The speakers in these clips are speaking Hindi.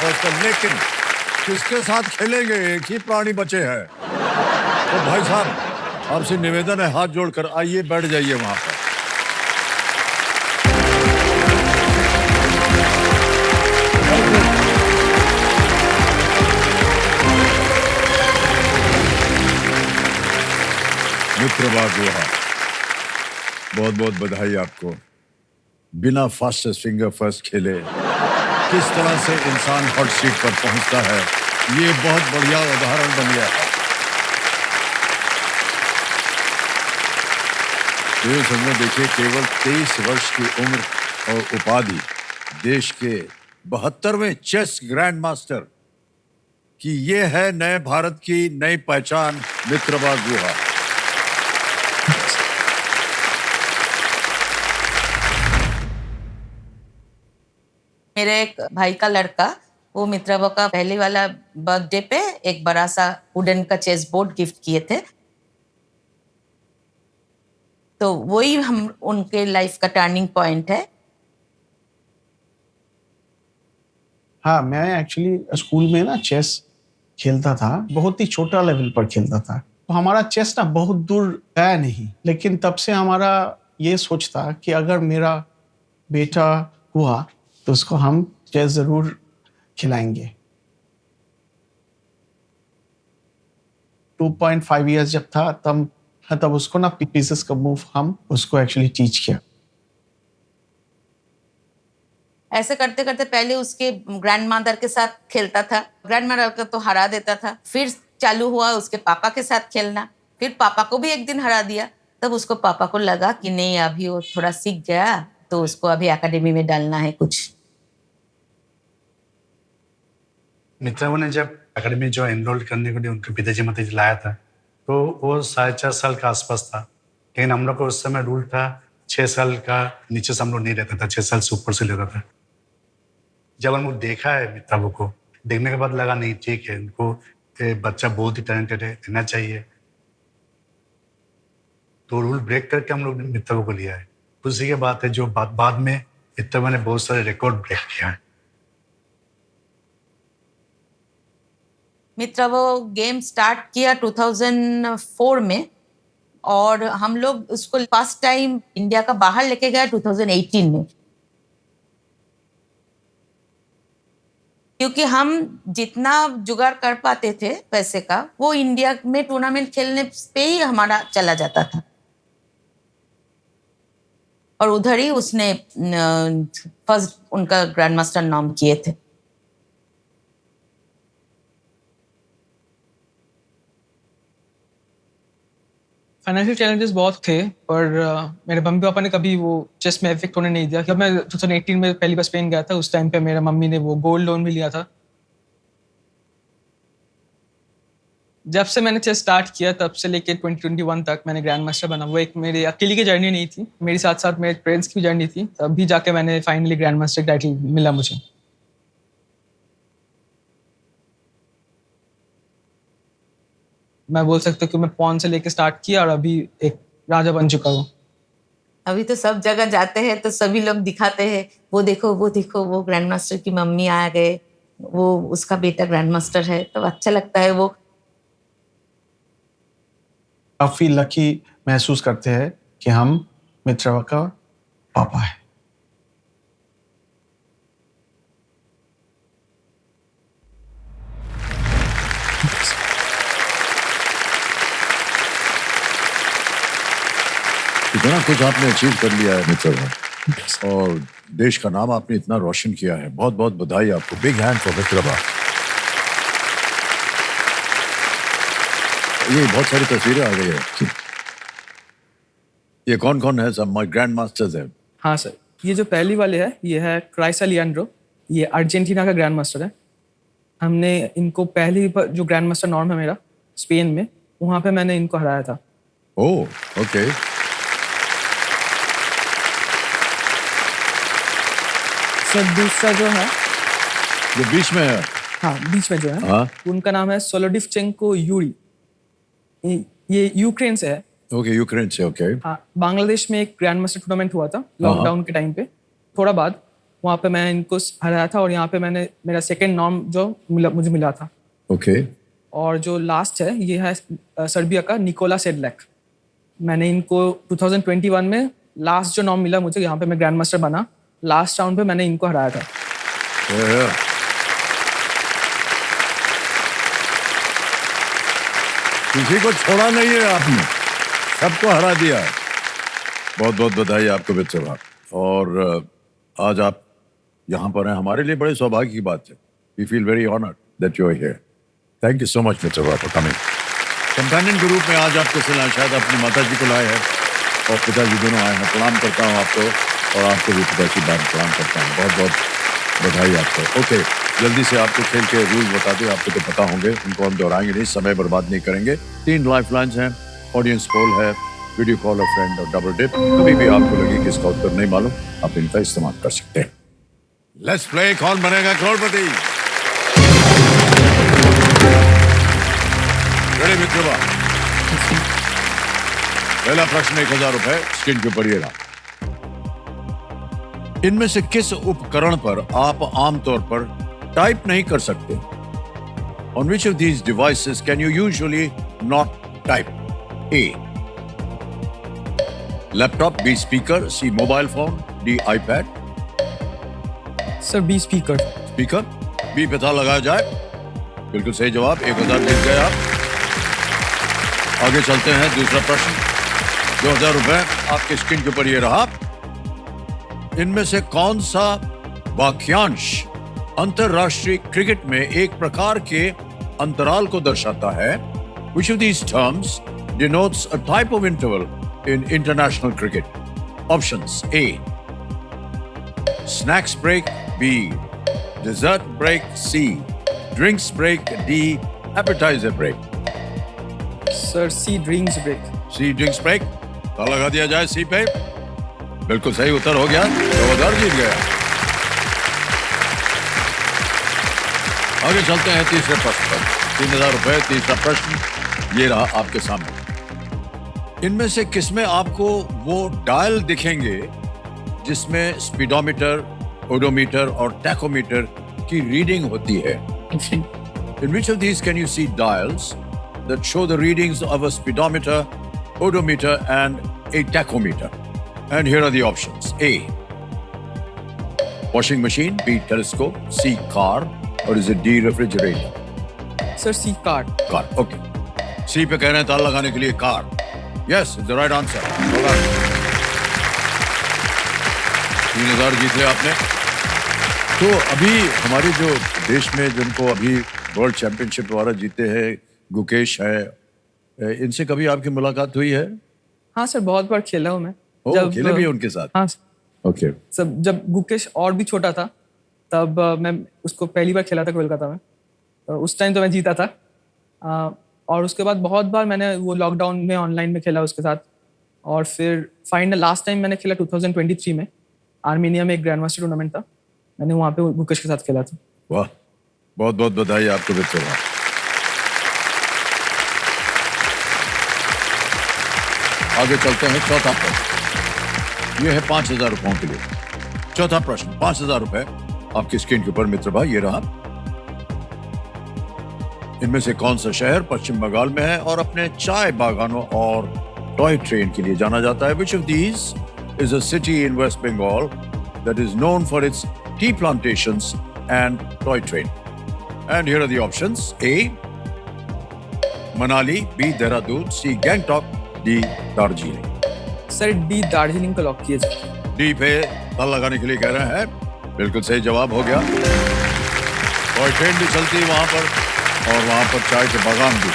लेकिन किसके साथ खेलेंगे, एक ही प्राणी बचे हैं। तो भाई साहब आपसे निवेदन है, हाथ जोड़कर आइए बैठ जाइए वहां पर। मित्रवा गुहा, बहुत बहुत बधाई आपको। बिना फास्टेस्ट फिंगर फर्स्ट खेले किस तरह से इंसान हॉट सीट पर पहुंचता है, ये बहुत बढ़िया उदाहरण बन गया है। तो ये समझो, देखिए केवल 23 वर्ष की उम्र और उपाधि, देश के 72वें चेस ग्रैंड मास्टर की ये है नए भारत की नई पहचान, मित्रवा गुहा। मेरे एक भाई का लड़का, वो मित्रवा का पहले वाला बर्थडे पे एक बड़ा सा वुडन का चेस बोर्ड गिफ्ट किए थे। तो वही हम उनके लाइफ का टर्निंग पॉइंट है। हाँ, मैं एक्चुअली स्कूल में ना चेस खेलता था, बहुत ही छोटा लेवल पर खेलता था। तो हमारा चेस ना बहुत दूर गया नहीं, लेकिन तब से हमारा ये सोच था कि अगर मेरा बेटा हुआ तो उसको हम चेस जरूर खिलाएंगे। 2.5 इयर्स जब था तब उसको ना पीसेस का मूव हम उसको एक्चुअली टीच किया। ऐसे करते करते पहले उसके ग्रैंड मदर के साथ खेलता था, ग्रैंड मदर को तो हरा देता था। फिर चालू हुआ उसके पापा के साथ खेलना, फिर पापा को भी एक दिन हरा दिया। तब उसको पापा को लगा कि नहीं, अभी वो थोड़ा सीख गया तो उसको अभी एकेडमी में डालना है कुछ। मित्रवा ने जब एकेडमी जो एनरोल करने के लिए उनके पिताजी माताजी लाया था, तो वो 4.5 साल के आसपास था। लेकिन हम लोग को उस समय रूल था 6 साल का नीचे से हम लोग नहीं रहता था, 6 साल से ऊपर से लेता था। जब हम लोग देखा है मित्रवा को, देखने के बाद लगा नहीं ठीक है, इनको बच्चा बहुत ही टैलेंटेड है, लेना चाहिए। तो रूल ब्रेक करके हम लोग मित्रवा को लिया है। खुशी की बात है जो बाद में मित्रवा ने बहुत सारे रिकॉर्ड ब्रेक किया है। मित्रवा गेम स्टार्ट किया 2004 में, और हम लोग उसको फर्स्ट टाइम इंडिया का बाहर लेके गया 2018 में। क्योंकि हम जितना जुगाड़ कर पाते थे पैसे का, वो इंडिया में टूर्नामेंट खेलने पे ही हमारा चला जाता था। और उधर ही उसने फर्स्ट उनका ग्रैंड मास्टर नाम किए थे। फाइनेंशियल चैलेंजेस बहुत थे, पर मेरे मम्मी पापा ने कभी वो चेस में इफेक्ट होने नहीं दिया। जब मैं 2018 में पहली बार स्पेन गया था, उस टाइम पे मेरा मम्मी ने वो गोल्ड लोन भी लिया था। जब से मैंने चेस स्टार्ट किया तब से लेके 2021 तक मैंने ग्रैंड मास्टर बना। वो एक मेरी अकेली की जर्नी नहीं थी, मेरे साथ साथ मेरे पेरेंट्स की जर्नी थी। तब भी जाके मैंने फाइनली ग्रैंड मास्टर टाइटल मिला मुझे। मैं बोल सकता हूँ कि मैं पॉन से लेके स्टार्ट किया और अभी एक राजा बन चुका हूँ। अभी तो सब जगह जाते हैं तो सभी लोग दिखाते हैं, वो देखो वो देखो, वो ग्रैंड मास्टर की मम्मी आ गए, वो उसका बेटा ग्रैंड मास्टर है। तो अच्छा लगता है। वो काफी लकी महसूस करते हैं कि हम मित्रवा का पापा है। इतना कुछ आपने अचीव कर लिया है मित्रवा, और देश का नाम आपने इतना रोशन किया है। बहुत बहुत बधाई आपको। Big hand for Mitrava. ये बहुत सारी तस्वीरें आ गई है। ये कौन कौन है? सब ग्रैंड मास्टर्स हैं। हाँ सर, ये जो पहली वाले है ये है क्राइसा लिएंड्रो, ये अर्जेंटीना का ग्रैंड मास्टर है। हमने इनको पहली बार जो ग्रैंड मास्टर नॉर्म है मेरा स्पेन में, वहाँ पे मैंने इनको हराया था। Oh okay. सर दूसरा जो है, जो बीच में है, हाँ बीच में जो है, हाँ उनका नाम है सोलोडिफचेंको यूरी। ये यूक्रेन से है। ओके, यूक्रेन से। ओके। हाँ, बांग्लादेश में एक ग्रैंड मास्टर टूर्नामेंट हुआ था लॉकडाउन के टाइम पे। थोड़ा बाद वहाँ पे मैं इनको हराया था और यहाँ पे मैंने मेरा सेकंड नॉर्म जो मुझे मिला था। ओके। और जो लास्ट है ये है सर्बिया का निकोला सेडलैक। मैंने इनको 2021 में लास्ट जो नॉर्म मिला मुझे, यहाँ पे मैं ग्रैंड मास्टर बना, लास्ट राउंड पे मैंने इनको हराया था। किसी को छोड़ा नहीं है आपने, सबको हरा दिया है। बहुत बहुत बधाई आपको मित्रभा। और आज आप यहाँ पर हैं, हमारे लिए बड़े सौभाग्य की बात है। We feel very honoured that you are here. Thank you so much Mitrabha for coming. Companion के रूप में आज आपके सिला शायद अपनी माता जी को लाए हैं और पिताजी दोनों आए हैं। प्रणाम करता हूँ आपको और आपको भी पिताजी बार प्रणाम करता हूँ। बहुत बहुत बधाई आपको। ओके, जल्दी से आपको खेल के रूल बता दें, आपको तो पता होंगे, उनको हम दोहराएंगे नहीं, समय बर्बाद नहीं करेंगे। 3 लाइफलाइंस हैं, ऑडियंस पोल है, वीडियो कॉल अ फ्रेंड और डबल डिप। कभी भी आपको लगे कि इसका उत्तर नहीं मालूम, आप इनका इस्तेमाल कर सकते हैं। लेट्स प्ले कौन बनेगा करोड़पति। रेडी मित्रभा? पहला प्रश्न 1000 रुपए स्क्रीन के ऊपर ये रहा। इनमें से किस उपकरण पर आप आमतौर पर टाइप नहीं कर सकते? On which of these devices can you usually not type? A. Laptop, B. Speaker, C. Mobile phone, D. iPad. Sir B speaker. Speaker B पता लगाया जाए। बिल्कुल सही जवाब, 1000 जीत गए आप। आगे चलते हैं, दूसरा प्रश्न 2000 रुपए आपके स्क्रीन के ऊपर ये रहा। इनमें से कौन सा वाक्यांश अंतरराष्ट्रीय क्रिकेट में एक प्रकार के अंतराल को दर्शाता है? Which of these terms denotes a type of interval in international cricket? Options: A. Snacks break, B. Dessert break, C. Drinks break, D. Appetizer break. Sir C drinks break. C drinks break तो लगा दिया जाए सी पे। बिल्कुल सही उत्तर हो गया, 2000 जीत गया। आगे चलते हैं तीसरे प्रश्न पर। 3000 रुपए, तीसरा प्रश्न ये रहा आपके सामने। इनमें से किसमें आपको वो डायल दिखेंगे जिसमें स्पीडोमीटर, ओडोमीटर और टैकोमीटर की रीडिंग होती है? In which of these can you see dials that show the readings of a speedometer, odometer and a tachometer? And here are the options. A. Washing machine, B. Telescope, C. Car, or is it D. Refrigerator? Sir C card. Car. Okay. C पे कह रहे हैं ताला लगाने के लिए car. Yes, it's the right answer. 3000 जीत लिया आपने। तो अभी हमारे जो देश में जिनको अभी वर्ल्ड चैंपियनशिप द्वारा जीते हैं, गुकेश है, इनसे कभी आपकी मुलाकात हुई है? हाँ सर, बहुत बार खेला हूँ मैं। खेले भी उनके साथ? हाँ ओके। सब जब गुकेश और भी छोटा था तब मैं उसको पहली बार खेला था कोलकाता में, तो उस टाइम तो मैं जीता था। और उसके बाद बहुत बार मैंने वो लॉकडाउन में ऑनलाइन में खेला उसके साथ। और फिर फाइनल लास्ट टाइम मैंने खेला 2023 में आर्मेनिया में एक ग्रैंड मास्टर टूर्नामेंट था, मैंने वहाँ पे गुकेश के साथ खेला था। वाह, बहुत बहुत बधाई आपको मित्रभा। आगे चलते हैं, चौथा प्रश्न ये है 5000 रुपयों के लिए। चौथा प्रश्न 5000 रुपए आपकी स्क्रीन के ऊपर मित्रभा ये रहा। इनमें से कौन सा शहर पश्चिम बंगाल में है और अपने चाय बागानों और टॉय ट्रेन के लिए जाना जाता है? Which of these is a city in West Bengal that is known for its tea plantations and toy train? And here are the options. A. Manali, B. Dehradun, C. Gangtok, D. Darjeeling. Sir D Darjeeling को लॉक किया जाए। डी पे ताला लगाने के लिए कह रहे हैं, बिल्कुल सही जवाब हो गया। टॉय ट्रेन भी चलती है वहां पर और वहां पर चाय के बागान भी।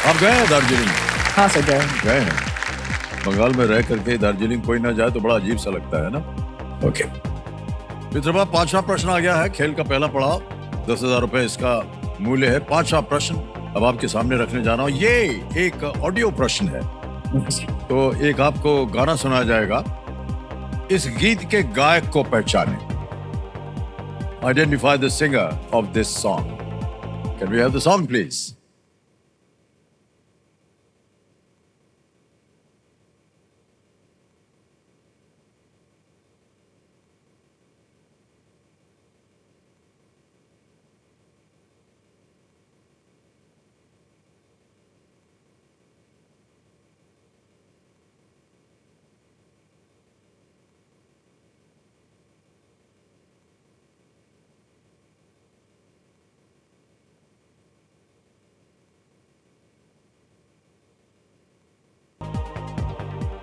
आप गए हैं दार्जिलिंग? हाँ सर गए हैं। बंगाल में रह करके दार्जिलिंग कोई ना जाए तो बड़ा अजीब सा लगता है ना। ओके मित्रभा, पांचवा प्रश्न आ गया है। खेल का पहला पड़ाव, 10,000 रुपए इसका मूल्य है। पांचवा प्रश्न अब आपके सामने रखने जा रहा हूं। ये एक ऑडियो प्रश्न है, तो एक आपको गाना सुनाया जाएगा। इस गीत के गायक को पहचाने। Identify the singer of this song. Can we have the song please?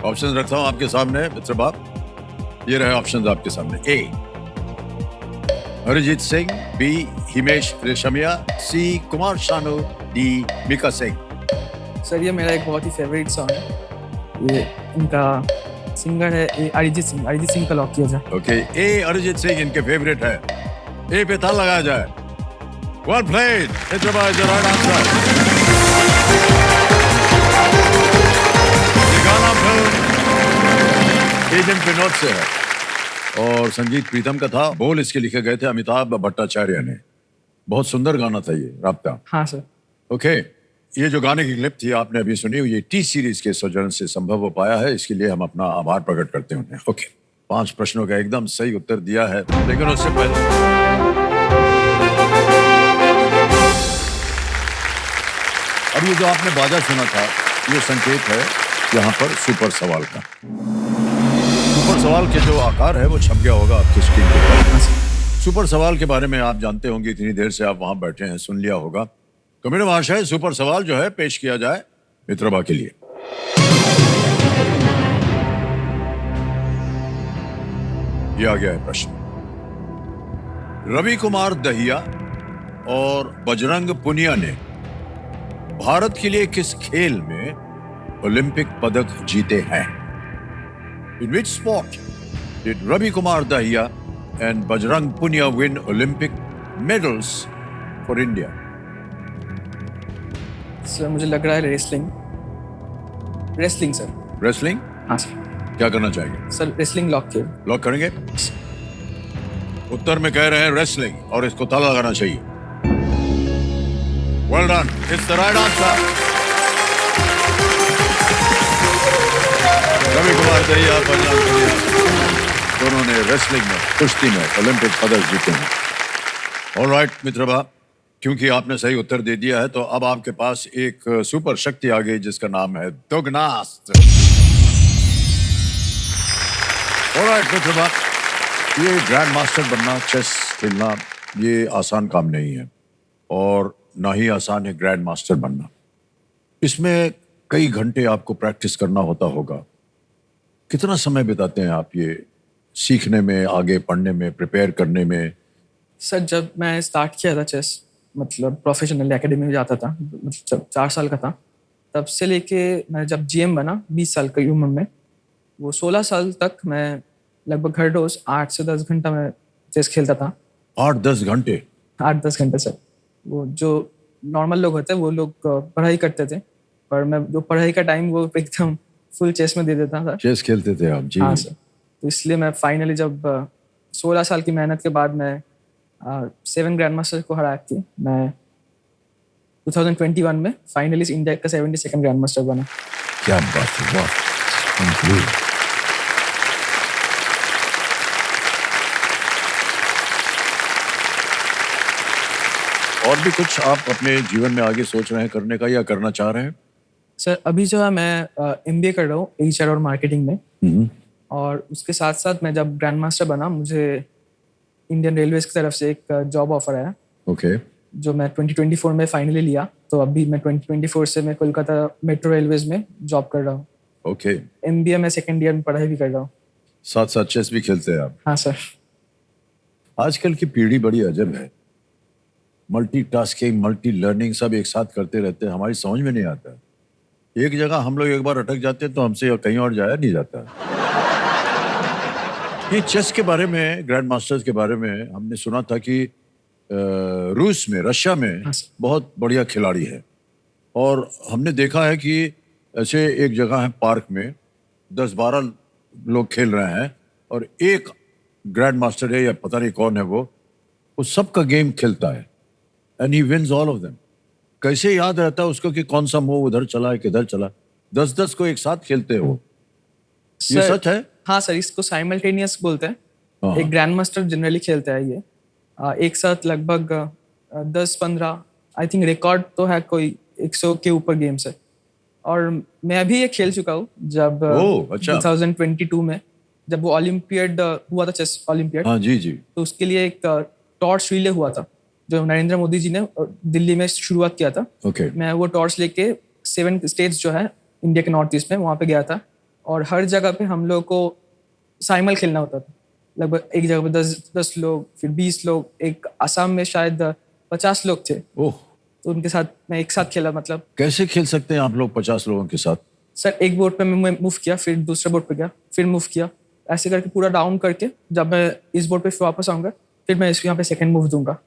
Option रखता हूं आपके सामने मित्र बाप। ये रहे ऑप्शन आपके सामने। ए अरिजीत सिंह, बी हिमेश रेशमिया, सी कुमार शानू, डी मिका सिंह। सर ये मेरा एक बहुत ही फेवरेट सॉन्ग है, ये इनका सिंगर है अरिजीत सिंह का लॉक किया जाए। ओके, ए अरिजीत सिंह इनके फेवरेट है। ए पे ताल लगाया जाए। Well played, it's the right answer. ये गाना फिल्म एजेंट विनोद से है और संगीत प्रीतम का था। बोल इसके लिखे गए थे अमिताभ भट्टाचार्य ने। बहुत सुंदर गाना था ये, राब्ता। हाँ सर। ओके, ये जो गाने की क्लिप थी आपने अभी सुनी, ये टी सीरीज के सौजन्य से संभव हो पाया है। इसके लिए हम अपना आभार प्रकट करते हैं। ओके, 5 प्रश्नों का एकदम सही उत्तर दिया है, लेकिन उससे पहले अब ये जो आपने बाजा सुना था, ये संकेत है यहाँ पर सुपर सवाल का। सुपर सवाल के जो आकार है वो छप गया होगा आपकी स्क्रीन पर। सुपर सवाल के बारे में आप जानते होंगे, इतनी देर से आप वहां बैठे हैं, सुन लिया होगा। तो मेरे महाशय, सुपर सवाल जो है पेश किया जाए मित्रभा के लिए। ये आ गया है प्रश्न। रवि कुमार दहिया और बजरंग पुनिया ने भारत के लिए किस खेल में ओलंपिक पदक जीते हैं? In which sport did Ravi Kumar Dahiya and Bajrang Punia win Olympic medals for India? Sir मुझे लग रहा है रेसलिंग सर। Wrestling? हाँ सर। क्या करना चाहेंगे? सर रेसलिंग लॉक किया। लॉक करेंगे? उत्तर में कह रहे हैं रेसलिंग और इसको ताला लगाना चाहिए। Well done. It's the right answer. Ravi Kumar Dahiya, Bajrang Punia दोनों ने रेसलिंग में, कुश्ती में ओलंपिक पदक जीते हैं। ऑलराइट मित्रभा, क्योंकि आपने सही उत्तर दे दिया है तो अब आपके पास एक सुपर शक्ति आ गई जिसका नाम है दुगनास्त्र। ऑलराइट मित्रभा, ये ग्रैंड मास्टर बनना, चेस खेलना, ये आसान काम नहीं है और ना ही आसान है ग्रैंड मास्टर बनना। इसमें कई घंटे आपको प्रैक्टिस करना होता होगा। कितना समय बिताते हैं आप ये सीखने में, आगे पढ़ने में, प्रिपेयर करने में? सर जब मैं स्टार्ट किया था चेस, मतलब प्रोफेशनल एकेडमी में जाता था, मतलब जब 4 साल का था, तब से लेके मैं जब जीएम बना 20 साल की उम्र में, वो 16 साल तक मैं लगभग हर रोज 8 से 10 घंटा मैं चेस खेलता था। 8-10 घंटे? 8-10 घंटे सर। वो जो नॉर्मल लोग होते हैं वो लोग पढ़ाई करते थे, पर मैं जो पढ़ाई का टाइम वो एकदम फुल चेस में दे देता था। चेस खेलते थे आप? जी हाँ सर। तो इसलिए मैं फाइनली जब 16 साल की मेहनत के बाद मैं 7 ग्रैंड मास्टर को हरा के मैं 2021 में फाइनली इंडिया का 72nd ग्रैंड मास्टर बना। क्या बात है, वाह। और भी कुछ आप अपने जीवन में आगे सोच रहे हैं करने का या करना चाह रहे हैं? सर अभी जो है मैं MBA कर रहा हूँ HR और मार्केटिंग में, और उसके साथ साथ मैं जब ग्रैंड मास्टर बना, मुझे इंडियन रेलवेज की तरफ से एक जॉब ऑफर आया। ओके। जो मैं 2024 में फाइनली लिया, तो अभी मैं 2024 से मैं कोलकाता मेट्रो रेलवेज में जॉब कर रहा हूँ। ओके। MBA में 2nd ईयर में पढ़ाई भी कर रहा हूँ। साथ साथ चेस भी खेलते हैं आप? हाँ सर। आजकल की पीढ़ी बड़ी अजब है, मल्टीटास्किंग, मल्टी लर्निंग सब एक साथ करते रहते हैं, हमारी समझ में नहीं आता। एक जगह हम लोग एक बार अटक जाते हैं तो हमसे कहीं और जाया नहीं जाता। ये चेस के बारे में, ग्रैंड मास्टर्स के बारे में हमने सुना था कि रूस में, रशिया में बहुत बढ़िया खिलाड़ी है, और हमने देखा है कि ऐसे एक जगह है पार्क में 10-12 लोग खेल रहे हैं और एक ग्रैंड मास्टर है या पता नहीं कौन है, वो सबका गेम खेलता है and he wins all of them. कैसे याद रहता है उसको कि कौन सा मूव उधर चला है, किधर चला? 10-10 को एक साथ खेलते हैं वो। ये सच है? हाँ सर, इसको साइमल्टेनियस बोलते हैं। हाँ। एक ग्रैंड मास्टर जनरली खेलता है ये एक साथ लगभग 10-15, आई थिंक रिकॉर्ड तो है कोई 100 के ऊपर गेम्स है। और मैं भी ये खेल चुका हूँ जब अच्छा। 2022 में जब वो ओलंपियाड हुआ था, चेस ओलंपियाड। हाँ जी जी। तो उसके लिए एक टॉर्च रिले हुआ था जो नरेंद्र मोदी जी ने दिल्ली में शुरुआत किया था। ओके। मैं वो टॉर्च लेके 7 स्टेट्स जो है इंडिया के नॉर्थ ईस्ट में, वहाँ पे गया था और हर जगह पे हम लोग को साइमल खेलना होता था। लगभग एक जगह पे 10 लोग, फिर 20 लोग, एक असम में शायद 50 लोग थे, ओह, तो उनके साथ मैं एक साथ खेला। मतलब कैसे खेल सकते हैं आप लोग 50 लोगों के साथ? सर एक बोर्ड पे मैं मूव किया, फिर दूसरे बोर्ड पे गया, फिर मूव किया, ऐसे करके पूरा डाउन करके जब मैं इस बोर्ड पे फिर वापस आऊंगा, फिर मैं इसको यहाँ पे सेकंड मूव दूंगा।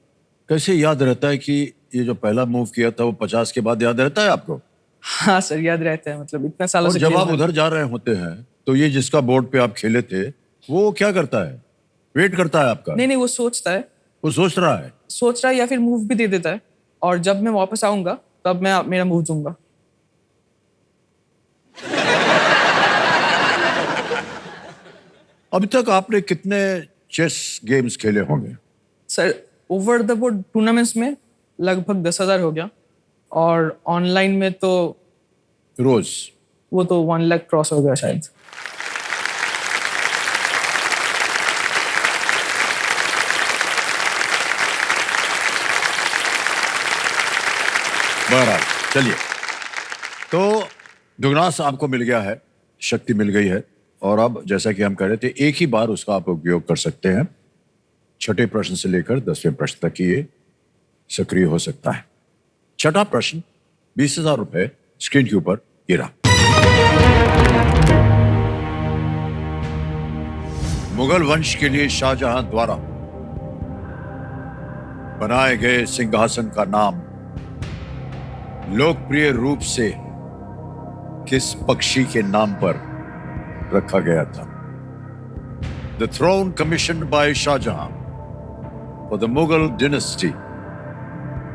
कैसे याद रहता है कि ये जो पहला मूव किया था वो 50 के बाद याद रहता है आपको? हाँ सर, याद रहता है, मतलब इतना सालों और से जब खेल आप रहा हूं। उधर जा रहे होते हैं तो ये जिसका बोर्ड पे आप खेले थे वो क्या करता है? वेट करता है आपका? नहीं, वो सोचता है, वो सोच रहा है। या फिर मूव भी दे देता है, और जब मैं वापस आऊंगा तब मैं मेरा मूव दूंगा। अभी तक आपने कितने चेस गेम्स खेले होंगे? Sir over the board tournaments में लगभग 10,000 हो गया, और ऑनलाइन में तो रोज? वो तो 1 लाख क्रॉस हो गया शायद। बहरहाल चलिए, तो दुगनास आपको मिल गया है, शक्ति मिल गई है, और अब जैसा कि हम कह रहे थे एक ही बार उसका आप उपयोग कर सकते हैं। छठे प्रश्न से लेकर 10वें प्रश्न तक ये सक्रिय हो सकता है। छठा प्रश्न 20,000 रुपए स्क्रीन के ऊपर गिरा। मुगल वंश के लिए शाहजहां द्वारा बनाए गए सिंहासन का नाम लोकप्रिय रूप से किस पक्षी के नाम पर रखा गया था? The throne commissioned by Shah Jahan for the Mughal dynasty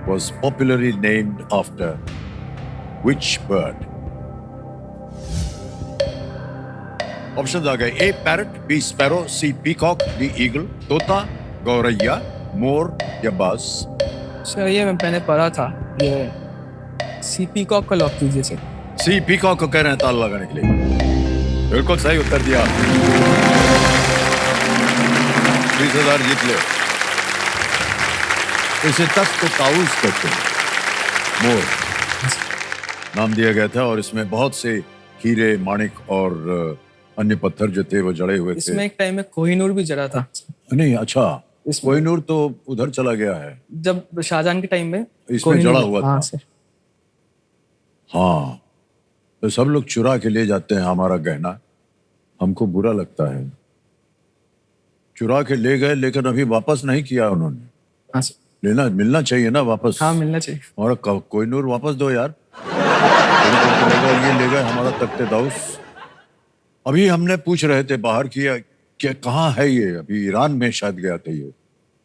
was popularly named after which bird? Option आ गए: A parrot, B sparrow, C peacock, D eagle, तोता, गौरैया, मोर या बाज? सर ये मैंने पढ़ा था, ये सी पीकॉक का लॉक कीजिए सर। सी पीकॉक को कह रहे हैं ताला लगाने के लिए। बिल्कुल सही उत्तर दिया। 20,000 जीत ले। इसे तख्त ताऊस कहते हैं। मोर नाम दिया गया था, और इसमें बहुत से हीरे, माणिक और अन्य पत्थर जो थे वो जड़े हुए थे। इसमें एक टाइम में कोहिनूर भी जड़ा था। नहीं, अच्छा, इसमें- कोहिनूर तो उधर चला गया है, जब शाहजहां के टाइम में इसमें कोहिनूर- जड़ा हुआ था। हाँ सर। हाँ, तो सब लोग चुरा के ले जाते हैं हमारा गहना, हमको बुरा लगता है। चुरा के ले गए लेकिन अभी वापस नहीं किया उन्होंने। हाँ सर। लेना मिलना चाहिए ना वापस। हाँ मिलना चाहिए। और कोहिनूर वापस दो यार। ये ले गए हमारा तख्ते दाऊस। अभी हमने पूछ रहे थे बाहर किया कि कहाँ है ये? अभी ईरान में शायद गया था ये,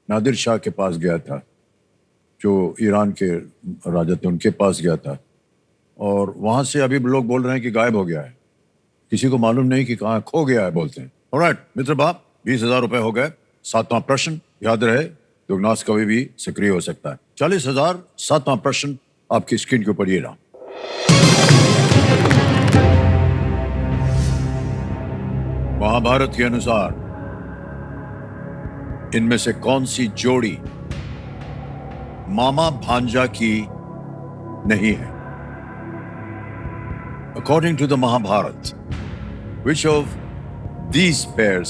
नादिर शाह के पास गया था, जो ईरान के राजा थे उनके पास गया था, और वहां से अभी लोग बोल रहे हैं कि गायब हो गया है, किसी को मालूम नहीं कि कहाँ खो गया है बोलते हैं। ऑलराइट मित्र बाप, 20,000 रुपए हो गए। 7वां प्रश्न याद रहे, दुगनास कभी भी सक्रिय हो सकता है। 40,000। 7वां प्रश्न आपकी स्क्रीन के ऊपर ये रहा। महाभारत के अनुसार इनमें से कौन सी जोड़ी मामा भांजा की नहीं है? According to the Mahabharata, which of these pairs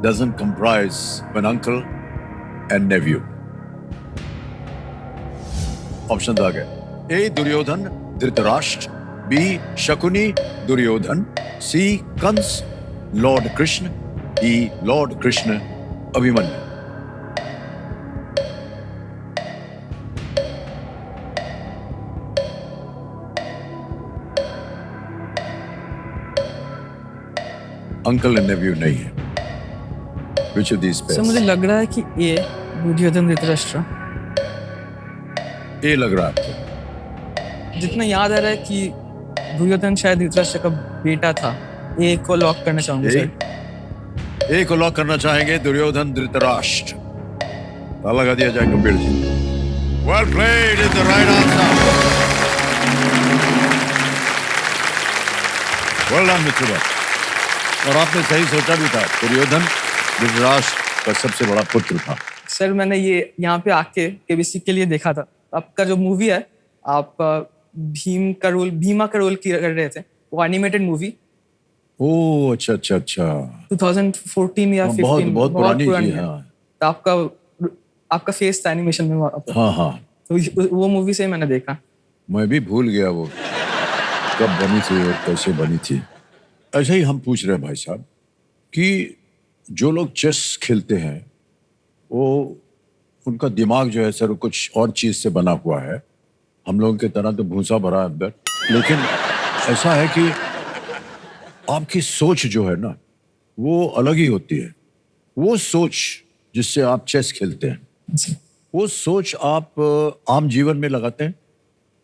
doesn't comprise an uncle and nephew? ऑप्शन आ गए: A Duryodhan Dhritarashtra, B Shakuni Duryodhan, C Kans lord Krishna, D lord Krishna Abhimanyu. Uncle and nephew नहीं है। Which of these sir pairs? मुझे लग रहा है कि ये दुर्योधन धृतराष्ट्र। ए लग रहा है आपको? जितना याद आ रहा है कि दुर्योधन शायद धृतराष्ट्र का बेटा था। ए को लॉक करना चाहूंगा सर। ए को लॉक करना चाहेंगे, दुर्योधन धृतराष्ट्र। ताला लगा दिया जाए Kabir ji. Well played is the right answer. Well done मित्र। और आपने सही सोचा भी था, दुर्योधन धृतराष्ट्र का सबसे बड़ा पुत्र था। सर मैंने ये यहाँ पे आके केबीसी के लिए देखा था। आपका जो मूवी है, आप भीमा का रोल कर रहे थे, वो एनिमेटेड मूवी, ओ अच्छा अच्छा अच्छा। 2014 या हाँ, 15 बहुत पुरानी जी, है। हाँ। तो आपका फेस था एनिमेशन में वहाँ पे। हाँ हाँ, तो वो मूवी से ही मैंने देखा। मैं भी भूल गया वो कब बनी थी और कैसे बनी थी। ऐसे ही हम पूछ रहे हैं भाई साहब कि जो लोग चेस खेलते हैं वो उनका दिमाग जो है सर कुछ और चीज से बना हुआ है। हम लोगों की तरह तो भूसा भरा है अंदर, लेकिन ऐसा है कि आपकी सोच जो है ना वो अलग ही होती है। वो सोच जिससे आप चेस खेलते हैं वो सोच आप आम जीवन में लगाते हैं।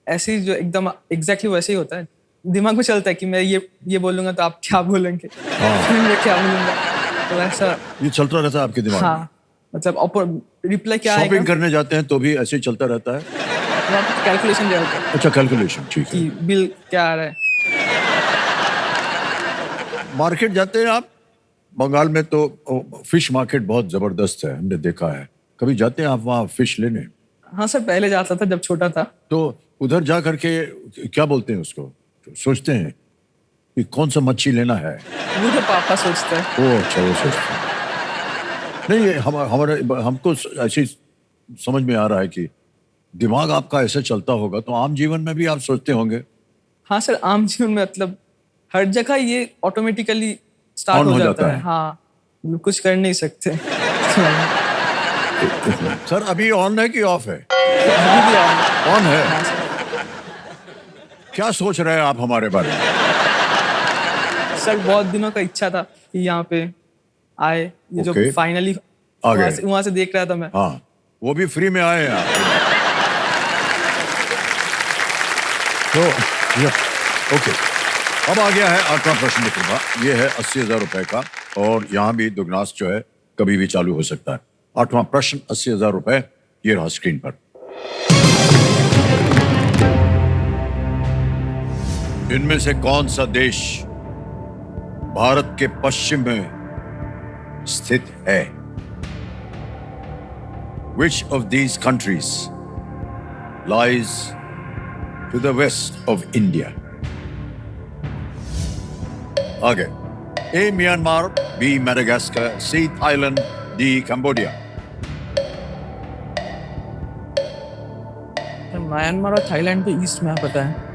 ऐसे ही जो एकदम एग्जैक्टली वैसे ही होता है। दिमाग में चलता है कि मैं ये बोलूंगा तो आप क्या बोलेंगे, फिर मैं क्या बोलूंगा। तो ऐसा ये चलता रहता है आपके दिमाग में। हाँ, मतलब रिप्लाई क्या आएगा, शॉपिंग करने जाते हैं तो भी ऐसे ही चलता रहता है। वहाँ पे कैलकुलेशन जो होता है अच्छा, कैलकुलेशन, ठीक है। कि बिल क्या आ रहा है। मार्केट जाते हैं आप? बंगाल में तो फिश मार्केट बहुत जबरदस्त है, हमने देखा है। कभी जाते हैं आप वहाँ फिश लेने? हाँ सर, पहले जाता था जब छोटा था। तो उधर जा करके क्या बोलते हैं उसको? सोचते हैं कि कौन सा मच्छी लेना है? वो तो पापा सोचता है। ओ अच्छा, वो सोचते हैं। नहीं, ये हमारे हमको ऐसे ही समझ में आ रहा है कि दिमाग आपका ऐसे चलता होगा तो आम जीवन में भी आप सोचते होंगे। हाँ सर, आम जीवन में मतलब हर जगह ये ऑटोमेटिकली स्टार्ट ऑन हो हो जाता जाता है। है। हाँ, कुछ कर नहीं सकते। सर अभी ऑन है कि ऑफ है? अभी भी ऑन है। ऑन है। हाँ सर। क्या सोच रहे हैं आप हमारे बारे में? सर बहुत दिनों का इच्छा था कि यहाँ पे आए, ये जो ओके। फाइनली आ गए। वहां से देख रहा था मैं। हाँ, वो भी फ्री में आए हैं आप। तो ये ओके, अब आ गया है 8वां प्रश्न मित्रमा। ये है 80,000 रुपए का और यहाँ भी दुगनास जो है कभी भी चालू हो सकता है। 8वां प्रश्न 80,000 रुपए, ये रहा स्क्रीन पर। इनमें से कौन सा देश भारत के पश्चिम में स्थित है? Which of these countries lies to the west of India? आगे, A. Myanmar, B. Madagascar, C. Thailand, D. Cambodia. Myanmar और थाईलैंड तो ईस्ट में है, पता है।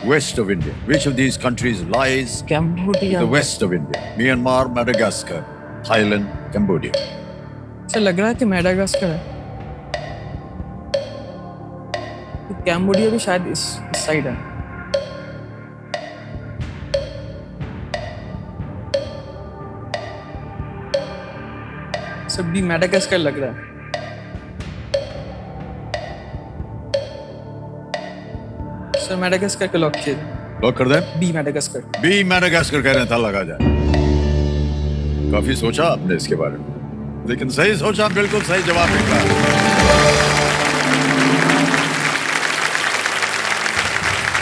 West of India. Which of these countries lies to Cambodia. the west of India? Myanmar, Madagascar, Thailand, Cambodia. Sir लग रहा है कि मेडागास्कर है। तो कैम्बोडिया भी शायद इस साइड है। सर बी मेडागास्कर लग रहा है। सर मेडागास्कर के लॉक किए। लॉक कर दें? B Madagascar. बी मैडागास्कर कह रहे हैं, था लगा जाए। काफी सोचा आपने इसके बारे में, लेकिन सही सोचा, बिल्कुल सही जवाब निकला।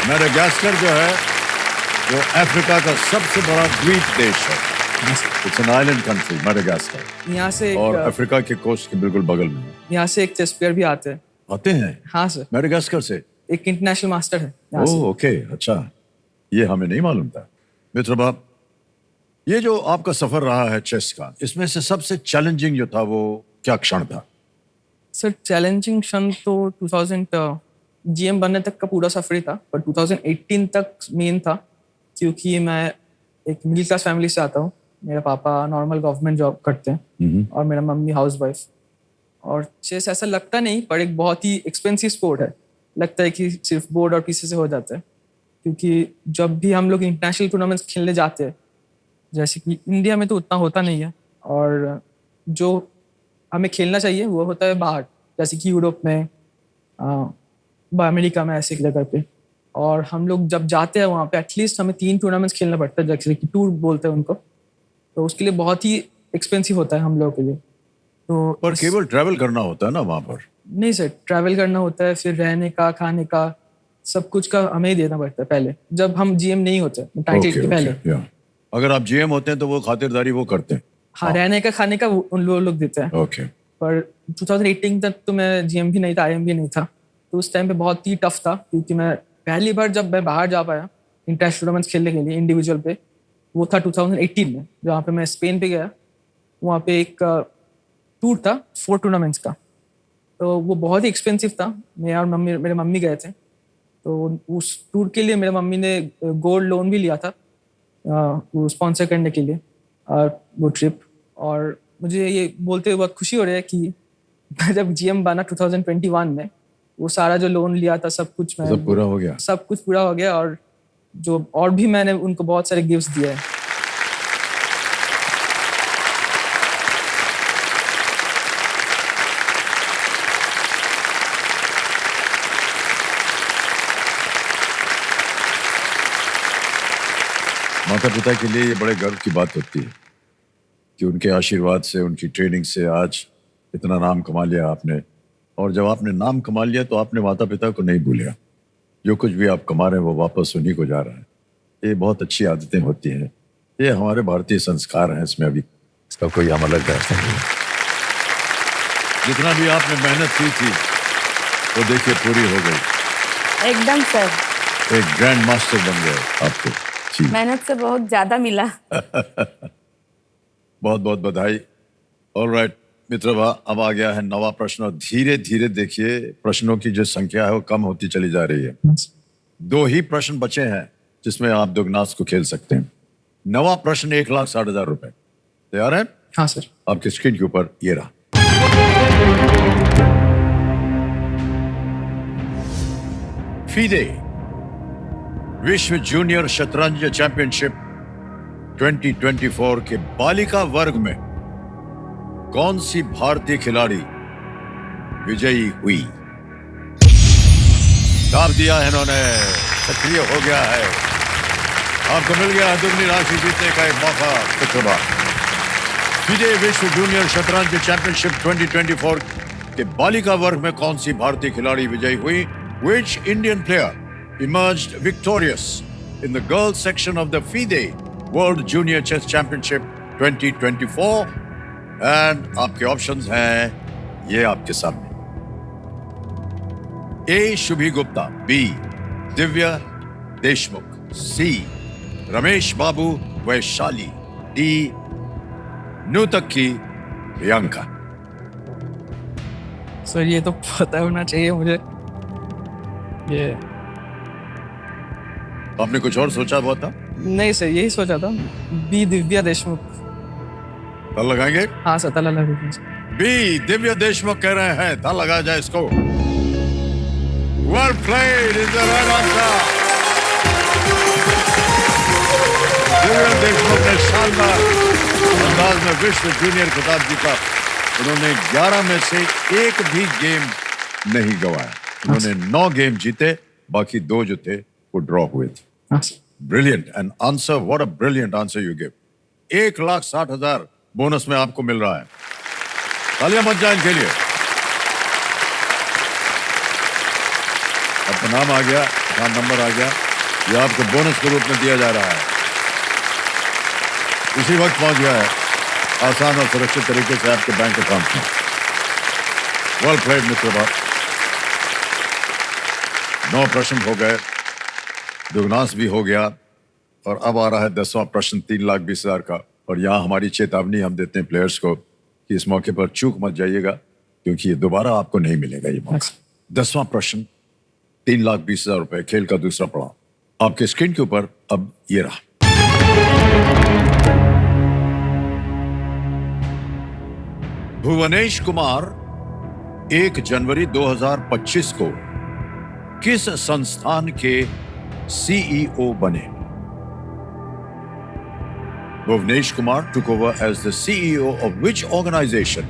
मैडागास्कर जो है वो अफ्रीका का सबसे बड़ा द्वीप देश है। It's an island country Madagascar, यहाँ से और एक अफ्रीका के कोस्ट के बिल्कुल बगल में है। यहाँ से एक चेस प्लेयर भी आते हैं। आते हैं हाँ सर, मैडागास्कर से? एक इंटरनेशनल मास्टर है यहाँ से। ओह ओके, अच्छा, ये हमें नहीं मालूम था। मित्र बाप, ये जो आपका सफर रहा है चेस का, इसमें से सबसे चैलेंजिंग जो था वो क्या क्षण था? सर चैलेंजिंग क्षण तो 2000 जीएम बनने तक का पूरा सफर ही था, पर 2018 तक मेन था, क्योंकि मैं एक मिडिल क्लास फैमिली से आता हूँ। मेरे पापा नॉर्मल गवर्नमेंट जॉब करते हैं और मेरा मम्मी हाउस वाइफ। और चेस ऐसा लगता नहीं, पर एक बहुत ही एक्सपेंसिव स्पोर्ट है। लगता है कि सिर्फ बोर्ड और पीसी से हो जाता है, क्योंकि जब भी हम लोग इंटरनेशनल टूर्नामेंट्स खेलने जाते हैं, जैसे कि इंडिया में तो उतना होता नहीं है, और जो हमें खेलना चाहिए वो होता है बाहर, जैसे कि यूरोप में, अमेरिका में, ऐसी जगह पे। और हम लोग जब जाते हैं वहाँ पे एटलीस्ट हमें 3 टूर्नामेंट्स खेलना पड़ता है, जैसे कि टूर बोलते हैं उनको। तो उसके लिए बहुत ही एक्सपेंसिव होता है हम लोगों के लिए। तो पर केवल ट्रैवल करना होता है ना वहां पर? नहीं सर, ट्रैवल करना होता है, फिर रहने का, खाने का, सब कुछ का हमें ही देना पड़ता है पहले, जब हम जीएम नहीं होते टाइटल के पहले। या। अगर आप जीएम होते हैं तो वो खातिरदारी वो करते हैं? हाँ, रहने का, खाने का उन लोग देते हैं। ओके। पर 2018 तक तो मैं जीएम भी नहीं था, आईएम भी नहीं था। तो उस टाइम पे बहुत ही टफ था, क्योंकि मैं पहली बार जब मैं बाहर जा पाया इंटरनेशनल टूर्नामेंट्स खेलने के लिए इंडिविजुअल पे, वो था 2018 में, जहाँ पे मैं स्पेन पे गया। वहाँ पे एक टूर था 4 टूर्नामेंट्स का, तो वो बहुत ही एक्सपेंसिव था। मैं और मेरे मम्मी गए थे, तो उस टूर के लिए मेरे मम्मी ने गोल्ड लोन भी लिया था वो स्पॉन्सर करने के लिए वो ट्रिप। और मुझे ये बोलते हुए बहुत खुशी हो रही है कि जब जीएम बना 2021 में, वो सारा जो लोन लिया था सब कुछ सब पूरा हो गया। सब कुछ पूरा हो गया, और भी मैंने उनको बहुत सारे गिफ्ट्स दिए हैं। माता पिता के लिए ये बड़े गर्व की बात होती है कि उनके आशीर्वाद से, उनकी ट्रेनिंग से आज इतना नाम कमा लिया आपने। और जब आपने नाम कमा लिया तो आपने माता पिता को नहीं भूलिया। जो कुछ भी आप कमा रहे हैं वो वापस उन्हीं को जा रहा है। ये बहुत अच्छी आदतें होती हैं, ये हमारे भारतीय संस्कार हैं, इसमें अभी इसका कोई हम अलग नहीं है। जितना भी आपने मेहनत की थी वो देखिए पूरी हो गई। एकदम सर, एक ग्रैंड मास्टर बन गए आपको। जी, मेहनत से बहुत ज्यादा मिला। बहुत बहुत बधाई। ऑलराइट मित्रभा, अब आ गया है नवा प्रश्न, और धीरे धीरे देखिए प्रश्नों की जो संख्या है वो कम होती चली जा रही है। 2 ही प्रश्न बचे हैं जिसमें आप दुगनास को खेल सकते हैं। नवा प्रश्न 1,60,000 रुपए। तैयार है? हाँ सर। आपकी स्क्रीन के ऊपर ये रहा। फीडे विश्व जूनियर शतरंज चैंपियनशिप 2024 के बालिका वर्ग में कौन सी भारतीय खिलाड़ी विजयी हुई? दाब दिया है इन्होंने, सक्रिय हो गया है। आपको मिल गया दुगनी राशि जीतने का एक मौका। शुक्रवार फीडे विश्व जूनियर शतरंज चैंपियनशिप 2024 के बालिका वर्ग में कौन सी भारतीय खिलाड़ी विजयी हुई? Which Indian player emerged victorious in the girls section of the FIDE World Junior Chess Championship 2024? And आपके ऑप्शंस हैं ये आपके सामने। A. Shubhi Gupta, B. Divya Deshmukh, C. Ramesh Babu Vaishali, D. Nutakki Priyanka. Sir ये तो पता होना चाहिए मुझे। ये आपने कुछ और सोचा हुआ था? नहीं सर, यही सोचा था, बी दिव्या देशमुख। ताल लगाएंगे? हाँ सर, ताला लगा। बी दिव्या देशमुख कह रहे हैं, ताल लगाया जाए इसको। Well played is the right answer. Divya Deshmukh ने शानदार अंदाज में विश्व जूनियर खिताब जीता। उन्होंने 11 में से एक भी गेम नहीं गंवाया। उन्होंने 9 गेम जीते, बाकी 2 जो थे वो ड्रॉ हुए थे। Brilliant and answer, what a brilliant answer you give. 1,60,000 bonus में आपको मिल रहा है। तालियां बज जाए इनके लिए। आपका नाम आ गया, अकाउंट नंबर आ गया, ये आपको बोनस के रूप में दिया जा रहा है। इसी वक्त पहुंच गया है आसान और सुरक्षित तरीके से आपके बैंक अकाउंट में। वेल प्लेड मित्र। 9 प्रश्न हो गए, दुगनास भी हो गया, और अब आ रहा है 10वां प्रश्न 3,20,000 का। और यहाँ हमारी चेतावनी हम देते हैं प्लेयर्स को कि इस मौके पर चूक मत जाइएगा, क्योंकि ये दोबारा आपको नहीं मिलेगा ये मौका। 10वां प्रश्न 3,20,000 रुपए, खेल का दूसरा पड़ाव। आपके स्क्रीन के ऊपर अब ये रहा। भुवनेश कुमार 1 जनवरी 2025 को किस संस्थान के सीईओ बने? Bhuvnesh Kumar took over as the CEO of which organization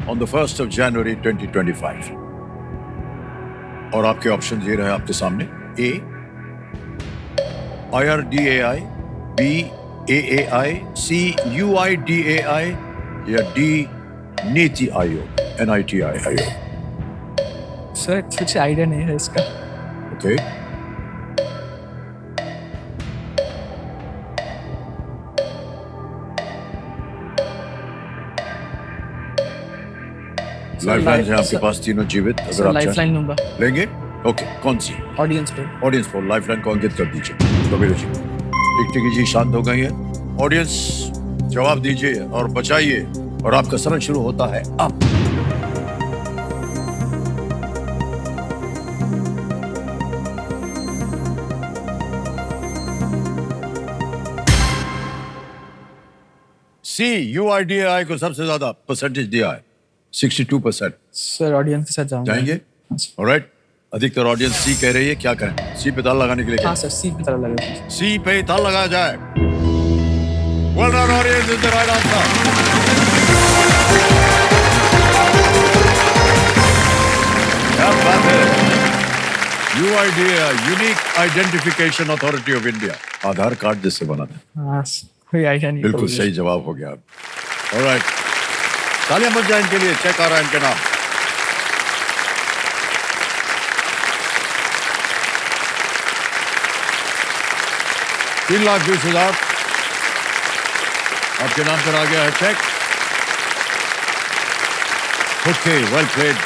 on the 1st of January 2025? और आपके ऑप्शन ये रहे आपके सामने। A. IRDAI, B. AAI, C. UIDAI या D. नीति आयोग, NITI आयोग। सर कुछ आइडिया नहीं है इसका। ओके, लाइफलाइन है आपके पास तीनों जीवित, अगर आप लाइफलाइन लूंगा। लेंगे ओके, कौन सी? ऑडियंस पे। Audience poll. लाइफलाइन को अंकित कर दीजिए। कबीर जी, टिकटिकी जी शांत हो गई है। ऑडियंस जवाब दीजिए और बचाइए, और आपका समय शुरू होता है अब। सी, UIDAI को सबसे ज्यादा परसेंटेज दिया है, 62%। सर ऑडियंस के साथ जाऊंगा। जाएंगे? ऑलराइट, अधिकतर ऑडियंस सी कह रही है, क्या करें? सी पे ताला लगाने के लिए हाँ सर, सी की तरह लगे। सी पे ताला लगाया जाए। Well done, audience, is the right answer. क्या बात है? UIDAI, unique identification authority of India, Aadhaar card जिससे बना था। हाँ, कोई आइडिया नहीं। बिल्कुल सही जवाब हो गया। ऑलराइट, तालियां बज जाए इनके लिए। चेक आ रहा है इनके नाम। $3,20,000 आपके नाम पर आ गया है चेक। ओके, वेल प्लेड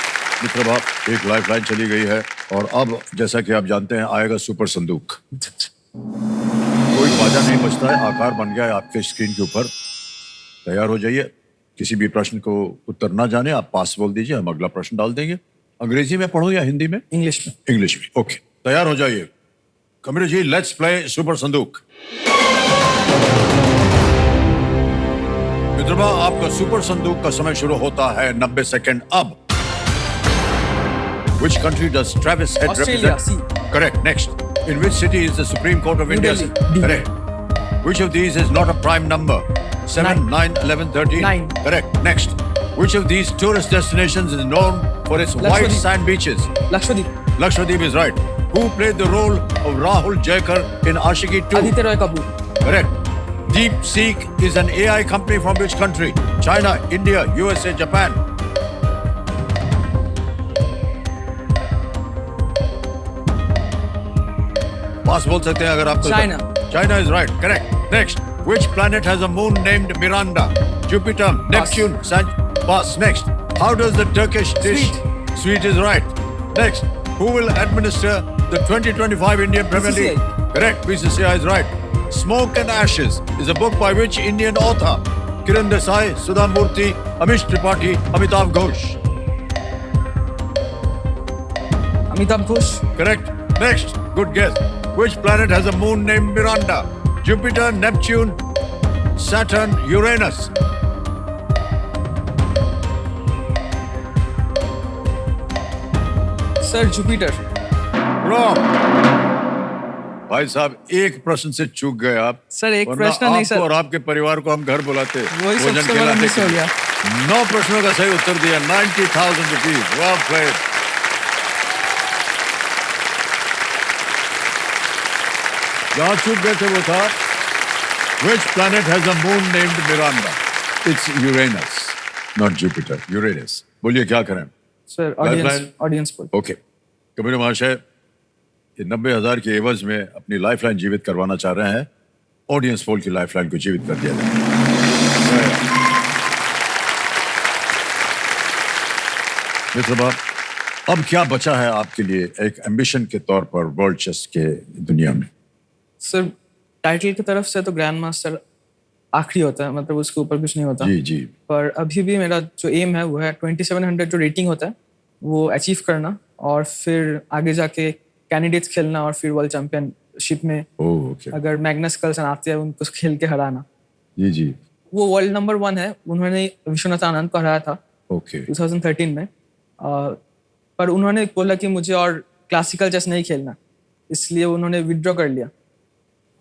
मित्र बाप, एक लाइफलाइन चली गई है, और अब जैसा कि आप जानते हैं आएगा सुपर संदूक। कोई बाजा नहीं बजता है, आकार बन गया है आपके स्क्रीन के ऊपर। तैयार हो जाइए। किसी भी प्रश्न को उत्तर ना जाने आप पास बोल दीजिए, हम अगला प्रश्न डाल देंगे। अंग्रेजी में पढ़ो या हिंदी में? इंग्लिश में। इंग्लिश में। ओके, तैयार हो जाइए। कमरे जी, लेट्स प्ले सुपर संदूक। मित्रमा, आपका सुपर संदूक का समय शुरू होता है 90 सेकंड अब। Which country does Travis Head Australia, represent? Correct. Next. In which city is the Supreme Court of New India? Delhi. D. Correct. Which of these is not a prime number? 7, 9, 11, 13? 9. Correct. Next. Which of these tourist destinations is known for its white Lakshadweep. sand beaches? Lakshadweep. Lakshadweep is right. Who played the role of Rahul Jaikar in Ashiki 2? Aditya Roy Kapoor. Correct. DeepSeek is an AI company from which country? China, India, USA, Japan? पास बोल सकते हैं अगर आपको। China. China is right. Correct. Next. Which planet has a moon named Miranda? Jupiter, Neptune, Pass. Next. How does the Turkish dish? Sweet is right. Next. Who will administer the 2025 Indian Premier League? BCCI. Correct. BCCI is right. Smoke and Ashes is a book by which Indian author? Kiran Desai, Sudha Murthy, Amish Tripathi, Amitav Ghosh. Amitabh Ghosh. Correct. Next. Good guess. Which planet has a moon named Miranda? Jupiter, Neptune, Saturn, Uranus. Sir Jupiter. Wrong. भाई साहब, एक प्रश्न से चूक गए आप। सर, एक वरना प्रश्न नहीं आपको सर। और आपके परिवार को हम घर बुलाते, वही भोजन सबसे बड़ा खिलाते। मिस हो गया। 9 प्रश्नों का सही उत्तर दिया। 90,000 रुपीज। वाह प्लेड। जहां चूक गए थे वो था Which planet has a moon named Miranda? It's Uranus, not Jupiter. Uranus. बोलिए क्या करें? Sir audience Lifeline? ऑडियंस पर। ओके, कबीर महाशय ये 90,000 के एवज में अपनी लाइफलाइन जीवित करवाना चाह रहे हैं। ऑडियंस पोल की लाइफलाइन को जीवित कर दिया जाए। मित्र बाप, अब क्या बचा है आपके लिए एक एम्बिशन के तौर पर वर्ल्ड चेस के दुनिया में? सर टाइटल की तरफ से तो ग्रैंड मास्टर आखिरी होता है, मतलब उसके ऊपर कुछ नहीं होता। जी जी। पर अभी भी मेरा जो एम है वो है 2700 जो रेटिंग होता है वो अचीव करना, और फिर आगे जाके कैंडिडेट्स खेलना, और फिर वर्ल्ड चैंपियनशिप में ओह ओके। अगर मैग्नस कार्लसन आते हैं उनको खेल के हराना। जी जी। वो वर्ल्ड नंबर 1 है, उन्होंने विश्वनाथ आनंद को हराया था ओके 2013 में। पर उन्होंने बोला कि मुझे और क्लासिकल चेस नहीं खेलना, इसलिए उन्होंने विड्रॉ कर लिया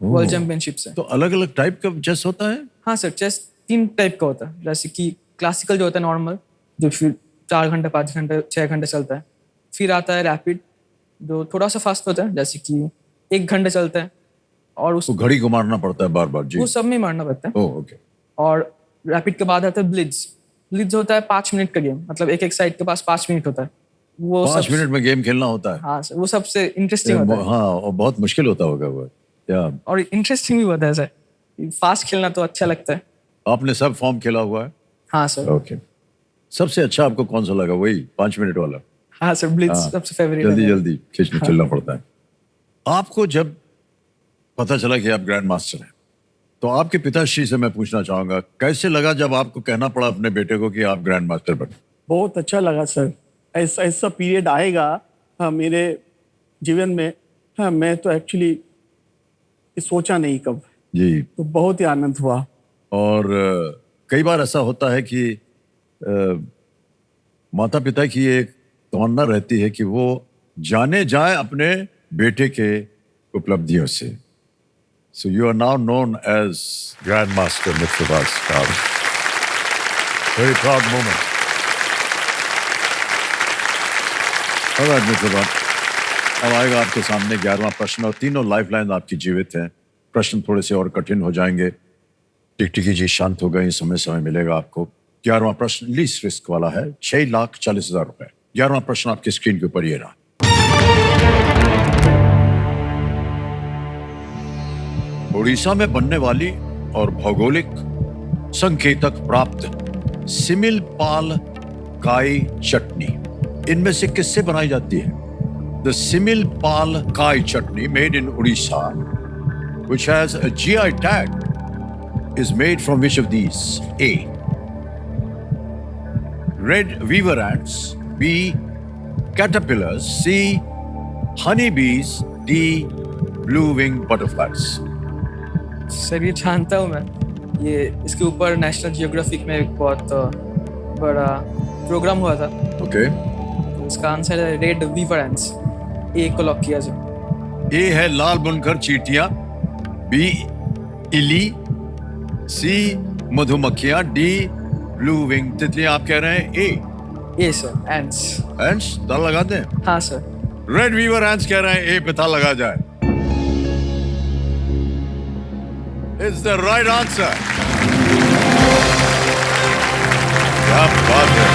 वर्ल्ड चैंपियनशिप से। तो अलग अलग टाइप का चेस होता है? हाँ सर, चेस 3 टाइप का होता है। जैसे कि क्लासिकल जो होता है नॉर्मल, जो फिर 4 घंटे 5 घंटे 6 घंटे चलता है। फिर आता है रैपिड, जो थोड़ा सा फास्ट होता है, जैसे कि 1 घंटे चलता है, और उस तो घड़ी को मारना पड़ता है बार बार? जी। वो सब में मारना पड़ता है। Oh okay. और रैपिड के बाद आता है ब्लिट्ज। ब्लिट्ज होता है 5 मिनट का गेम, मतलब एक साइड के पास 5 मिनट होता है। वो 5 मिनट में गेम खेलना होता है? हाँ सर, वो सबसे इंटरेस्टिंग होता है। हाँ, और बहुत मुश्किल होता होगा वो। या और इंटरेस्टिंग भी होता है सर, फास्ट खेलना तो अच्छा लगता है। आपने सब फॉर्म खेला हुआ है? हाँ सर। ओके। सबसे अच्छा आपको कौन सा लगा? वही 5 मिनट वाला? हाँ सर, ब्लिट्स हाँ, सबसे फेवरेट जल्दी है। जल्दी खींचने चलना पड़ता है। आपको जब पता चला कि आप ग्रैंड मास्टर हैं, तो आपके पिताश्री से मैं पूछना चाहूंगा, कैसे लगा जब आपको कहना पड़ा अपने बेटे को कि आप ग्रैंड मास्टर बने? बहुत अच्छा लगा सर। ऐसा ऐसा पीरियड आएगा मेरे जीवन में, मैं तो एक्चुअली सोचा नहीं कब, जी। तो बहुत ही आनंद हुआ। और कई बार ऐसा होता है कि माता पिता की एक तमन्ना रहती है कि वो जाने जाए अपने बेटे के उपलब्धियों से। So you are now known as grand master mister Bhaskar. Very proud moment. Alright mister Bhaskar, अब आएगा आपके सामने 11वां प्रश्न, और तीनों लाइफलाइन आपकी जीवित हैं। प्रश्न थोड़े से और कठिन हो जाएंगे। टिकटिकी जी शांत हो गई, समय मिलेगा आपको। 11वां प्रश्न लीस्ट रिस्क वाला है, 6,40,000 रुपए। 11वां प्रश्न आपकी स्क्रीन के ऊपर ये रहा। उड़ीसा में बनने वाली और भौगोलिक संकेतक प्राप्त सिमिलपाल काई चटनी इनमें से किससे बनाई जाती है? The Similipal Kai chutney made in Orissa which has a GI tag is made from which of these? A. Red weaver ants. B. Caterpillars. C. Honeybees. D. Blue-winged butterflies. Sir ये जानता हूँ मैं, ये इसके ऊपर नेशनल जियोग्राफिक में एक बहुत बड़ा प्रोग्राम हुआ था। Okay. तो इसका आंसर है रेड वीवर एंट्स। ए को लॉक किया जाए। A है लाल बुनकर चींटियां, B. इली, C. मधुमक्खियां, D. ब्लू-विंग तितलियां। आप कह रहे हैं A. A sir, ants. Ends ताला लगा दें? हाँ सर। रेड वीवर एंड्स कह रहे हैं A पे ताला लगा जाए। It's the right answer. क्या बात है।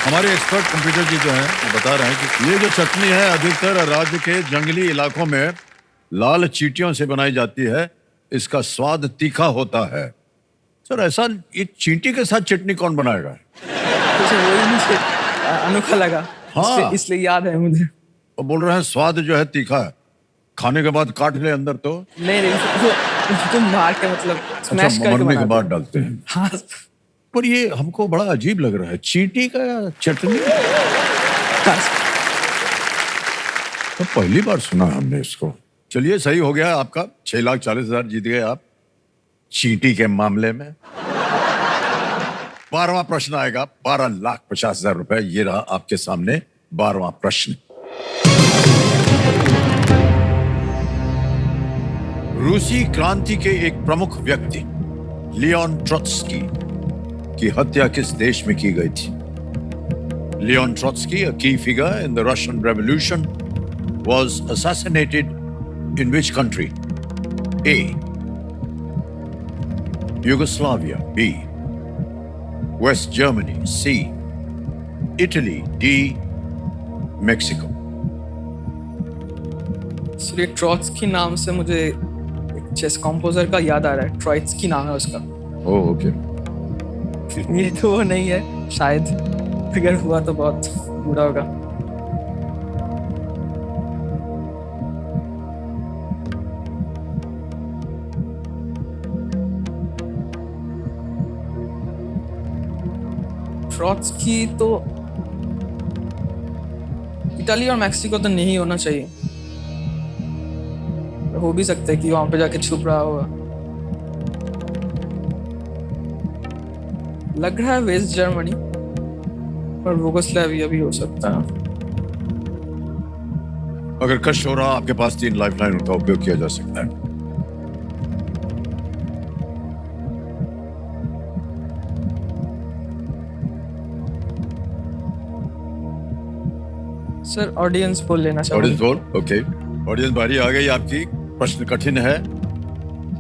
हमारे एक्सपर्ट कंप्यूटर जी जो हैं वो बता रहे हैं कि ये जो चटनी है अधिकतर राज्य के जंगली इलाकों में लाल चींटियों से बनाई जाती है। इसका स्वाद तीखा होता है। सर ऐसा ये चींटी के साथ चटनी कौन बनाएगा? तो सर वही मुझे अनोखा लगा। हाँ। इसलिए याद है मुझे। वो बोल रहे हैं स्वाद जो है तीखा है, खाने के बाद काट ले अंदर तो। नहीं तुम मार के मतलब स्मैश अच्छा, करके मरने के बनाते बाद हो। डालते हैं। हाँ पर ये हमको बड़ा अजीब लग रहा है, चींटी का चटनी। तो पहली बार सुना हमने इसको। चलिए सही हो गया आपका, 6,40,000 जीत गए आप चींटी के मामले में। 12वां प्रश्न आएगा, 12,50,000 रुपए। ये रहा आपके सामने 12वां प्रश्न। रूसी क्रांति के एक प्रमुख व्यक्ति लियोन ट्रोत्स्की की हत्या किस देश में की गई थी? Leon Trotsky, a key figure in the Russian Revolution, was assassinated in which country? A. Yugoslavia. B. West Germany. C. Italy. D. Mexico. Sir ये ट्रोत्स्की नाम से मुझे एक चेस कंपोजर का याद आ रहा है। ट्रोत्स्की नाम है उसका। Oh okay. ये तो वो नहीं है शायद, अगर हुआ तो बहुत बुरा होगा। ट्रोत्स्की तो इटाली और मैक्सिको तो नहीं होना चाहिए, हो भी सकता है कि वहां पे जाके छुप रहा होगा। लग रहा है वेस्ट जर्मनी और युगोस्लाविया भी हो सकता है। अगर कष्ट हो रहा आपके पास 3 लाइफलाइन का उपयोग किया जा सकता है। सर ऑडियंस पोल लेना ऑडियंस चाहूंगा। पोल, ओके। ऑडियंस बारी आ गई आपकी। प्रश्न कठिन है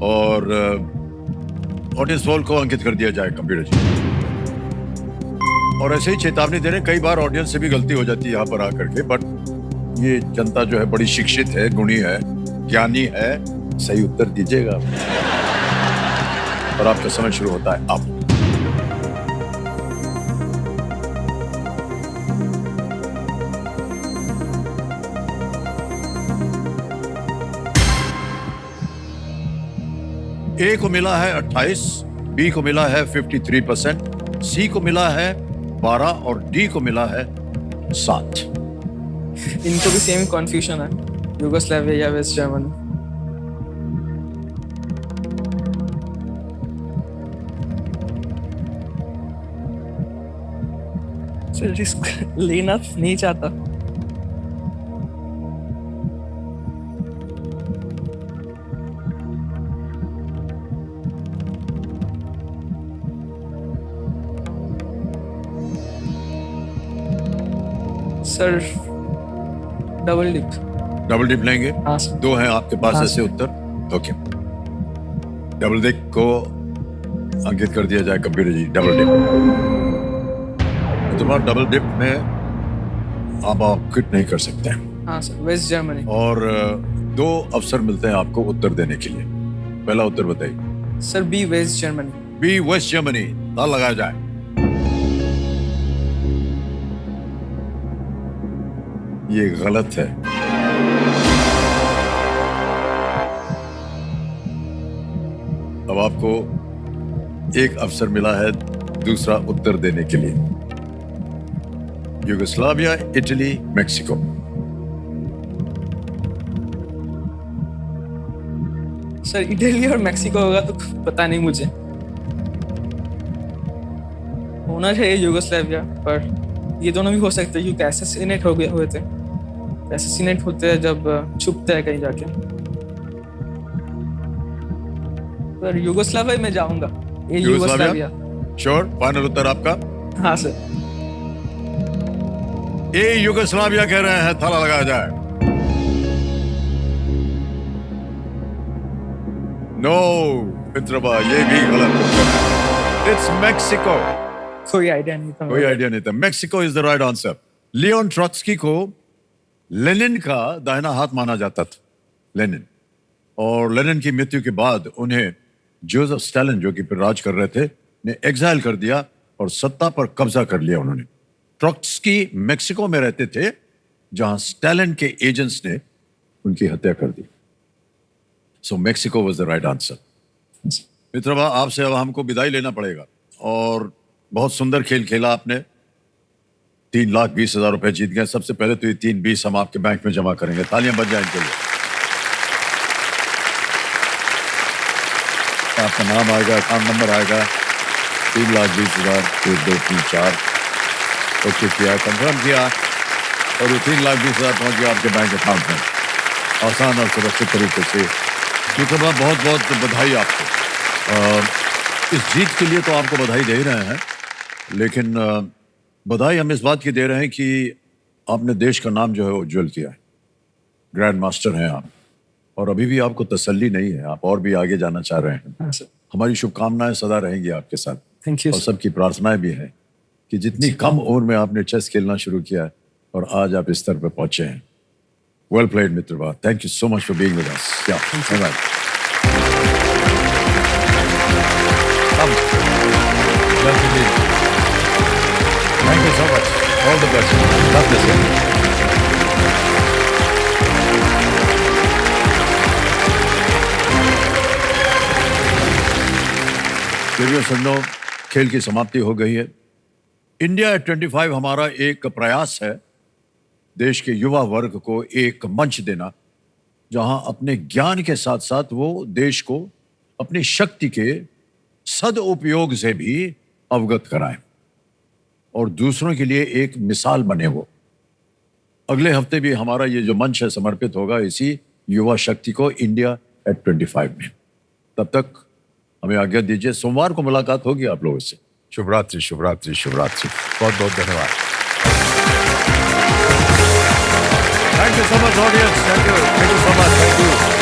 और ऑडियंस पोल को अंकित कर दिया जाए कंप्यूटर जी। और ऐसे ही चेतावनी दे रहे हैं, कई बार ऑडियंस से भी गलती हो जाती है यहाँ पर आकर के, बट ये जनता जो है बड़ी शिक्षित है, गुणी है, ज्ञानी है। सही उत्तर दीजिएगा और आपका समय शुरू होता है अब। ए को मिला है 28, बी को मिला है 53%, सी को मिला है 12 और डी को मिला है 7। इनको भी सेम कन्फ्यूजन है, यूगोस्लाविया या वेस्ट जर्मनी। सर रिस्क लेना नहीं चाहता। Sir double dip. Double dip लेंगे? हाँ सर। 2 हैं आपके पास हाँ, ऐसे उत्तर। ओके, डबल डिप को अंकित कर दिया जाए कबीर जी। डबल डिप, तुम्हारा डबल डिप में आप क्विट नहीं कर सकते हैं। हाँ सर, वेस्ट जर्मनी। और 2 अवसर मिलते हैं आपको उत्तर देने के लिए। पहला उत्तर बताइए। Sir B West Germany. B West Germany, ताला लगाया जाए। ये गलत है। अब आपको एक अवसर मिला है दूसरा उत्तर देने के लिए। Yugoslavia, Italy, Mexico. Sir Italy और मेक्सिको होगा तो पता नहीं मुझे। होना चाहिए यूगोस्लाविया, पर ये दोनों भी हो सकते हैं क्योंकि असैसिनेट हुए थे। असैसिनेट होते हैं जब छुपते हैं कहीं जाके। पर यूगोस्लाविया में जाऊंगा। ये यूगोस्लाविया। श्योर? फाइनल उत्तर आपका? हाँ सर। ए यूगोस्लाविया कह रहे हैं, ताला लगाया जाए। नो मित्रबा, ये भी गलत उत्तर है। It's Mexico. कोई आइडिया नहीं था। कोई आइडिया नहीं था। Mexico is the right answer. Leon Trotsky को लेनिन का दाहिना हाथ माना जाता था, लेनिन। और लेनिन की मृत्यु के बाद उन्हें जोसेफ स्टालिन, जो कि फिर राज कर रहे थे, ने एग्जाइल कर दिया और सत्ता पर कब्जा कर लिया उन्होंने। ट्रॉट्स्की मेक्सिको में रहते थे, जहां स्टालिन के एजेंट्स ने उनकी हत्या कर दी। So Mexico was the right answer. Mitraba, आपसे अब हमको विदाई लेना पड़ेगा। और बहुत सुंदर खेल खेला आपने। 3,20,000 रुपए जीत गए। सबसे पहले तो ये 3,20 हम आपके बैंक में जमा करेंगे। तालियां बज जाए इनके लिए। आपका नाम आएगा, अकाउंट नंबर आएगा। 3,20,000, 1 2 3 4 ओके किया, कंफर्म किया और ये 3,20,000 पहुंच गया आपके बैंक अकाउंट में आसान और सुरक्षित तरीके से। मित्रबा, बहुत बहुत बधाई आपको। इस जीत के लिए तो आपको बधाई दे रहे हैं, लेकिन बधाई हम इस बात की दे रहे हैं कि आपने देश का नाम जो है उज्जवल किया है। ग्रैंड मास्टर हैं आप, और अभी भी आपको तसल्ली नहीं है, आप और भी आगे जाना चाह रहे हैं। हाँ सर। हमारी शुभकामनाएं सदा रहेंगी आपके साथ। Thank you. और सबकी प्रार्थनाएं भी है कि जितनी कम उम्र में आपने चेस खेलना शुरू किया है और आज आप इस स्तर पर पहुंचे हैं। Well played Mitraba, thank you so much for being with us. Thank you so much. All the best. God bless you. प्रिय सुनो, खेल की समाप्ति हो गई है। इंडिया एट 25 हमारा एक प्रयास है देश के युवा वर्ग को एक मंच देना, जहां अपने ज्ञान के साथ साथ वो देश को अपनी शक्ति के सदुपयोग से भी अवगत कराएं और दूसरों के लिए एक मिसाल बने। वो अगले हफ्ते भी हमारा ये जो मंच है समर्पित होगा इसी युवा शक्ति को, इंडिया एट 25 में। तब तक हमें आज्ञा दीजिए। सोमवार को मुलाकात होगी आप लोगों से। शुभ रात्रि, शुभ रात्रि, शुभ रात्रि। बहुत बहुत धन्यवाद। Thank you so much audience. Thank you so much. Thank you.